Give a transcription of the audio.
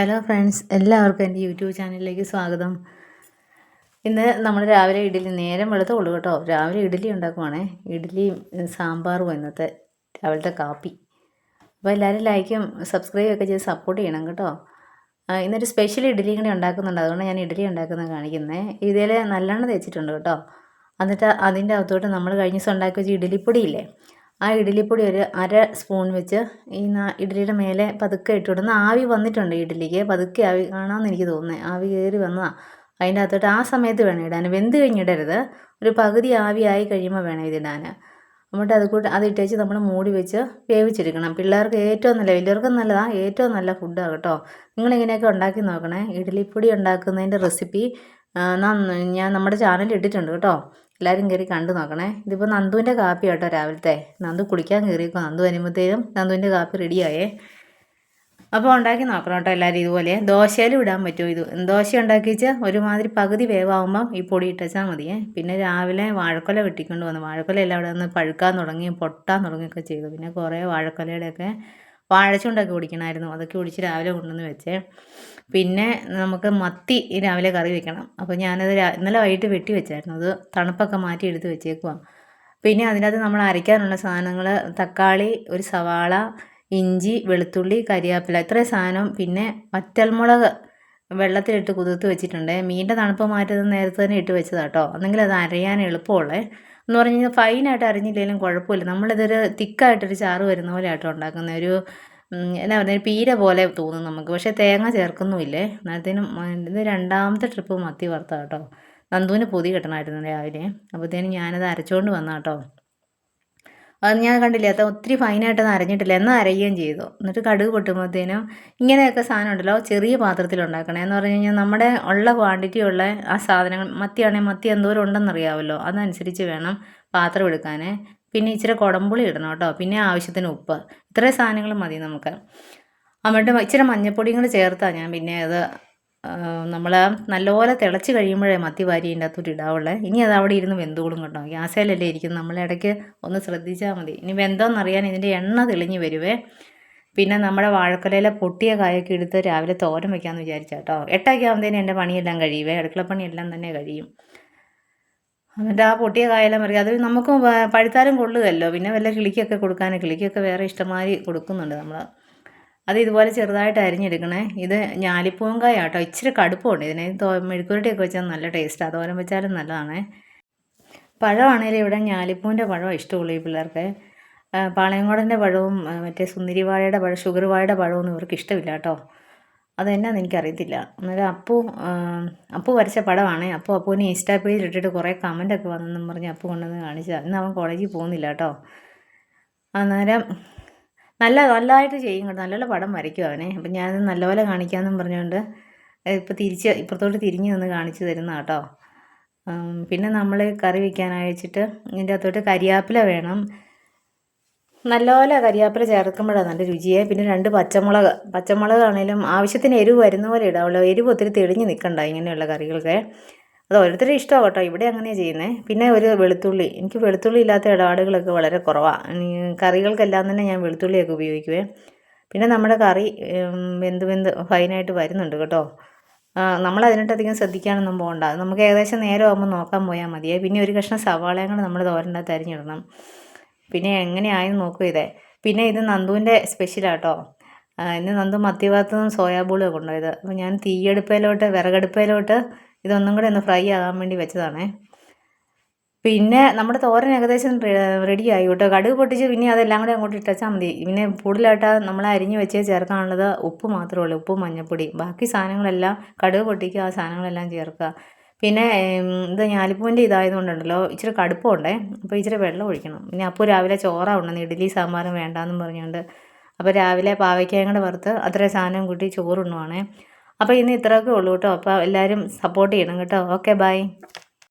Hello friends, എല്ലാവർക്കും എൻ്റെ YouTube ചാനലിലേക്ക് സ്വാഗതം. ഇന്ന് നമ്മൾ രാവിലെ ഇഡ്ഡലി നേരം വെളുത്തുള്ളൂ കേട്ടോ. രാവിലെ ഇഡ്ഡലി ഉണ്ടാക്കുവാണേ. ഇഡ്ഡലിയും സാമ്പാറും ഇന്നത്തെ രാവിലത്തെ കാപ്പി. അപ്പോൾ എല്ലാവരും ലൈക്കും സബ്സ്ക്രൈബും ഒക്കെ ചെയ്ത് സപ്പോർട്ട് ചെയ്യണം കേട്ടോ. ഇന്നൊരു സ്പെഷ്യൽ ഇഡ്ഡലി കൂടി ഉണ്ടാക്കുന്നുണ്ട്, അതുകൊണ്ട് ഞാൻ ഇഡ്ഡലി ഉണ്ടാക്കുന്നത് കാണിക്കുന്നത്. ഇതിൽ നല്ലെണ്ണ തേച്ചിട്ടുണ്ട് കേട്ടോ. എന്നിട്ട് അതിൻ്റെ അകത്തോട്ട് നമ്മൾ കഴിഞ്ഞ ദിവസം ഉണ്ടാക്കി വെച്ച ഇഡ്ഡലിപ്പൊടിയില്ലേ, ആ ഇഡ്ഡലിപ്പൊടി ഒരു അര സ്പൂൺ വെച്ച് ഈ ഇഡ്ഡലിയുടെ മേലെ പതുക്കെ ഇട്ടുവിടുന്ന ആവി വന്നിട്ടുണ്ട് ഇഡ്ഡലിക്ക്. പതുക്കെ ആവി കാണാമെന്ന് എനിക്ക് തോന്നുന്നത്, ആവി കയറി വന്നതാണ്. അതിൻ്റെ അകത്തോട്ട് ആ സമയത്ത് വേണം ഇടാൻ, വെന്ത് കഴിഞ്ഞിടരുത്. ഒരു പകുതി ആവി ആയി കഴിയുമ്പോൾ വേണം ഇതിടാൻ. എന്നിട്ട് അത് ഇട്ടേച്ച് നമ്മൾ മൂടി വെച്ച് വേവിച്ചെടുക്കണം. പിള്ളേർക്ക് ഏറ്റവും നല്ല, വലിയവർക്കും നല്ലതാണ്, ഏറ്റവും നല്ല ഫുഡാണ് കേട്ടോ. നിങ്ങളിങ്ങനെയൊക്കെ ഉണ്ടാക്കി നോക്കണേ. ഇഡ്ഡലിപ്പൊടി ഉണ്ടാക്കുന്നതിൻ്റെ റെസിപ്പി ഞാൻ നമ്മുടെ ചാനലിൽ ഇട്ടിട്ടുണ്ട് കേട്ടോ. എല്ലാവരും കയറി കണ്ടു നോക്കണേ. ഇതിപ്പോൾ നന്ദുവിൻ്റെ കാപ്പി കേട്ടോ രാവിലത്തെ. നന്ദു കുളിക്കാൻ കയറിയപ്പോൾ നന്ദു വരുമ്പോഴത്തേക്കും നന്ദുവിൻ്റെ കാപ്പി റെഡിയായേ. അപ്പോൾ ഉണ്ടാക്കി നോക്കണം കേട്ടോ എല്ലാവരും ഇതുപോലെ. ദോശയിലും ഇടാൻ പറ്റുമോ ഇത്. ദോശ ഉണ്ടാക്കി വെച്ചാൽ ഒരുമാതിരി പകുതി വേവാകുമ്പം ഈ പൊടി ഇട്ടാൽ മതിയേ. പിന്നെ രാവിലെ വാഴക്കൊല വെട്ടിക്കൊണ്ട് വന്നു. വാഴക്കൊല എല്ലാം അവിടെ നിന്ന് പഴുക്കാൻ തുടങ്ങി, പൊട്ടാൻ തുടങ്ങിയൊക്കെ ചെയ്തു. പിന്നെ കുറേ വാഴക്കൊലയുടെയൊക്കെ വാഴച്ചുണ്ടൊക്കെ കുടിക്കണമായിരുന്നു, അതൊക്കെ കുടിച്ച് രാവിലെ കൊണ്ടുവന്ന് വെച്ചേ. പിന്നെ നമുക്ക് മത്തി രാവിലെ കറി വെക്കണം. അപ്പോൾ ഞാനത് ഇന്നലെ വൈകിട്ട് വെട്ടി വെച്ചായിരുന്നു. അത് തണുപ്പൊക്കെ മാറ്റി എടുത്ത് വെച്ചേക്കുവാണ്. പിന്നെ അതിനകത്ത് നമ്മൾ അരയ്ക്കാനുള്ള സാധനങ്ങൾ തക്കാളി, ഒരു സവാള, ഇഞ്ചി, വെളുത്തുള്ളി, കരിയാപ്പില, ഇത്രയും സാധനം. പിന്നെ വറ്റൽമുളക് വെള്ളത്തിലിട്ട് കുതിർത്ത് വെച്ചിട്ടുണ്ട്. മീനിൻ്റെ തണുപ്പ് മാറ്റുന്നത് നേരത്തെ തന്നെ ഇട്ട് വെച്ചതാട്ടോ, എന്നെങ്കിൽ അത് അരയാൻ എളുപ്പമുള്ളേ. എന്ന് പറഞ്ഞു കഴിഞ്ഞാൽ ഫൈനായിട്ട് അരിഞ്ഞില്ലെങ്കിലും കുഴപ്പമില്ല. നമ്മളിതൊരു തിക്കായിട്ടൊരു ചാറ് വരുന്ന പോലെ ആട്ടോ ഉണ്ടാക്കുന്ന. ഒരു എന്നാ പറയുക, പീര പോലെ തോന്നും നമുക്ക്. പക്ഷേ തേങ്ങ ചേർക്കുന്നുമില്ലേ. അന്നേരത്തേനും ഇത് രണ്ടാമത്തെ ട്രിപ്പ് മത്തി വറുത്ത കേട്ടോ. നന്ദുവിന് പൊതി കിട്ടണമായിരുന്നു രാവിലെ. അപ്പോഴത്തേനും ഞാനത് അരച്ചുകൊണ്ട് വന്ന കേട്ടോ. അത് ഞാൻ കണ്ടില്ലേ, അത് ഒത്തിരി ഫൈനായിട്ടൊന്നും അരഞ്ഞിട്ടില്ല, എന്നാൽ അരയുകയും ചെയ്തു. എന്നിട്ട് കടുക് പൊട്ടുമ്പോഴത്തേനും ഇങ്ങനെയൊക്കെ സാധനം ഉണ്ടല്ലോ ചെറിയ പാത്രത്തിൽ ഉണ്ടാക്കണേ. എന്ന് പറഞ്ഞു കഴിഞ്ഞാൽ നമ്മുടെ ഉള്ള ക്വാണ്ടിറ്റി ഉള്ള ആ സാധനങ്ങൾ, മത്തിയാണെങ്കിൽ മത്തി എന്തോരം ഉണ്ടെന്നറിയാമല്ലോ, അതനുസരിച്ച് വേണം പാത്രം എടുക്കാൻ. പിന്നെ ഇച്ചിരി കുടംപുളി ഇടണം കേട്ടോ. പിന്നെ ആവശ്യത്തിന് ഉപ്പ്, ഇത്രയും സാധനങ്ങൾ മതി നമുക്ക്. എന്നിട്ട് ഇച്ചിരി മഞ്ഞൾപ്പൊടിയും കൂടി ചേർത്താണ് ഞാൻ പിന്നെ അത് നമ്മൾ നല്ലപോലെ തിളച്ച് കഴിയുമ്പോഴേ മത്തി വാരി ഇതിൻ്റെ അകത്തോട്ട് ഇടാവുള്ളേ. ഇനി അത് അവിടെ ഇരുന്ന് വെന്തോളും കേട്ടോ. ഗ്യാസേലല്ലേ ഇരിക്കുന്നത്, നമ്മളിടയ്ക്ക് ഒന്ന് ശ്രദ്ധിച്ചാൽ മതി. ഇനി വെന്തോന്നറിയാൻ ഇതിൻ്റെ എണ്ണ തെളിഞ്ഞ് വരുവേ. പിന്നെ നമ്മുടെ വാഴക്കൊലയിലെ പൊട്ടിയ കായൊക്കെ എടുത്ത് രാവിലെ തോരൻ വയ്ക്കാമെന്ന് വിചാരിച്ചാട്ടോ. 8 ആകുമ്പോഴത്തേനും എൻ്റെ പണിയെല്ലാം കഴിയുവേ, അടുക്കളപ്പണിയെല്ലാം തന്നെ കഴിയും. എന്നിട്ട് ആ പൊട്ടിയ കായെല്ലാം പറിക്കും. അത് നമുക്ക് പഴുത്താലും കൊള്ളുകയല്ലോ. പിന്നെ വല്ല കിളിക്കൊക്കെ കൊടുക്കാൻ, കിളിക്കൊക്കെ വേറെ ഇഷ്ടംമാതിരി കൊടുക്കുന്നുണ്ട് നമ്മൾ. അത് ഇതുപോലെ ചെറുതായിട്ട് അരിഞ്ഞെടുക്കണേ. ഇത് ഞാലിപ്പൂവൻകായ കേട്ടോ, ഇച്ചിരി കടുപ്പമുണ്ട് ഇതിന്. മെഴുക്കുവരട്ടിയൊക്കെ വെച്ചാൽ നല്ല ടേസ്റ്റാണ്, തോരൻ വെച്ചാലും നല്ലതാണേ. പഴമാണേലും ഇവിടെ ഞാലിപ്പൂവിൻ്റെ പഴം ഇഷ്ടമുള്ളൂ ഈ പിള്ളേർക്ക്. പാളയംകോടൻ്റെ പഴവും മറ്റേ സുന്ദരി വാഴയുടെ പഴം, ഷുഗർ വാഴയുടെ പഴമൊന്നും ഇവർക്ക് ഇഷ്ടമില്ല കേട്ടോ. അതെന്നാന്ന് എനിക്കറിയത്തില്ല. അന്നേരം അപ്പു വരച്ച പടമാണേ. അപ്പുവിന് ഇൻസ്റ്റാ പേജിൽ ഇട്ടിട്ട് കുറേ കമൻറ്റൊക്കെ വന്നെന്നും പറഞ്ഞ് അപ്പു കൊണ്ടുവന്ന് കാണിച്ചതാണ്. ഇന്ന് അവൻ കോളേജിൽ പോകുന്നില്ല കേട്ടോ. അന്നേരം നല്ലതായിട്ട് ചെയ്യും കേട്ടോ, നല്ല പടം വരയ്ക്കും അവനെ. അപ്പം ഞാനത് നല്ലപോലെ കാണിക്കാമെന്നും പറഞ്ഞുകൊണ്ട് ഇപ്പുറത്തോട്ട് തിരിഞ്ഞ് നിന്ന് കാണിച്ചു തരുന്ന കേട്ടോ. പിന്നെ നമ്മൾ കറി വയ്ക്കാനായി വെച്ചിട്ട് ഇതിൻ്റെ അകത്തോട്ട് കരിയാപ്പില വേണം. നല്ലപോലെ കരിയാപ്പില ചേർക്കുമ്പോഴാണ് നല്ല രുചിയെ. പിന്നെ 2 പച്ചമുളകാണേലും ആവശ്യത്തിന് എരിവ് വരുന്ന പോലെ ഇടാവുള്ളൂ. എരിവ് ഒത്തിരി തെളിഞ്ഞ് നിൽക്കണ്ട ഇങ്ങനെയുള്ള കറികൾക്ക്. അത് ഓരോരുത്തരുടെ ഇഷ്ടമാണ് കേട്ടോ, ഇവിടെ അങ്ങനെയാണ് ചെയ്യുന്നത്. പിന്നെ ഒരു വെളുത്തുള്ളി, എനിക്ക് വെളുത്തുള്ളി ഇല്ലാത്ത ഇടപാടുകളൊക്കെ വളരെ കുറവാണ്. കറികൾക്കെല്ലാം തന്നെ ഞാൻ വെളുത്തുള്ളിയൊക്കെ ഉപയോഗിക്കുവേ. പിന്നെ നമ്മുടെ കറി വെന്ത് ഫൈനായിട്ട് വരുന്നുണ്ട് കേട്ടോ. നമ്മളതിനകത്തധികം ശ്രദ്ധിക്കാനൊന്നും പോകണ്ട, നമുക്ക് ഏകദേശം നേരം ആകുമ്പോൾ നോക്കാൻ പോയാൽ മതിയേ. പിന്നെ ഒരു കഷ്ണം സവാളയും കൂടെ നമ്മൾ തോരൻ്റെ അകത്ത് അരിഞ്ഞിടണം. പിന്നെ എങ്ങനെയായെന്ന് നോക്കൂ ഇതേ. പിന്നെ ഇത് നന്ദുവിൻ്റെ സ്പെഷ്യലാട്ടോ. ഇന്ന് നന്ദു മത്തി വറുത്തതും സോയാബോളും കൊണ്ടുപോയത്. അപ്പോൾ ഞാൻ വിറകടുപ്പയിലോട്ട് ഇതൊന്നും കൂടെ ഒന്ന് ഫ്രൈ ആകാൻ വേണ്ടി വെച്ചതാണേ. പിന്നെ നമ്മുടെ തോരൻ ഏകദേശം റെഡിയായി കേട്ടോ. കടുക് പൊട്ടിച്ച് പിന്നെ അതെല്ലാം കൂടെ അങ്ങോട്ട് ഇട്ടാൽ മതി. പിന്നെ കൂടുതലായിട്ട് നമ്മൾ അരിഞ്ഞ് വെച്ചേ ചേർക്കാനുള്ളത് ഉപ്പ് മാത്രമേ ഉള്ളൂ, ഉപ്പും മഞ്ഞൾപ്പൊടി. ബാക്കി സാധനങ്ങളെല്ലാം കടുക് പൊട്ടിക്കുക, ആ സാധനങ്ങളെല്ലാം ചേർക്കുക. പിന്നെ ഇത് ഞാലിപ്പൂവിൻ്റെ ഇതായതുകൊണ്ടുണ്ടല്ലോ ഇച്ചിരി കടുപ്പമുണ്ടേ, അപ്പോൾ ഇച്ചിരി വെള്ളം ഒഴിക്കണം. പിന്നെ അപ്പോൾ രാവിലെ ചോറാണ് ഉണ്ടെന്ന്, ഇഡ്ഡലി സാമ്പാറും വേണ്ടാന്നും പറഞ്ഞുകൊണ്ട്. അപ്പോൾ രാവിലെ പാവയ്ക്കായും കൂടെ വറുത്ത് അത്രയും സാധനം കൂട്ടി ചോറുണ്ണുവാണേ. അപ്പോൾ ഇന്ന് ഇത്രയൊക്കെ ഉള്ളൂ കേട്ടോ. അപ്പോൾ എല്ലാവരും സപ്പോർട്ട് ചെയ്യണം കേട്ടോ. Okay, by.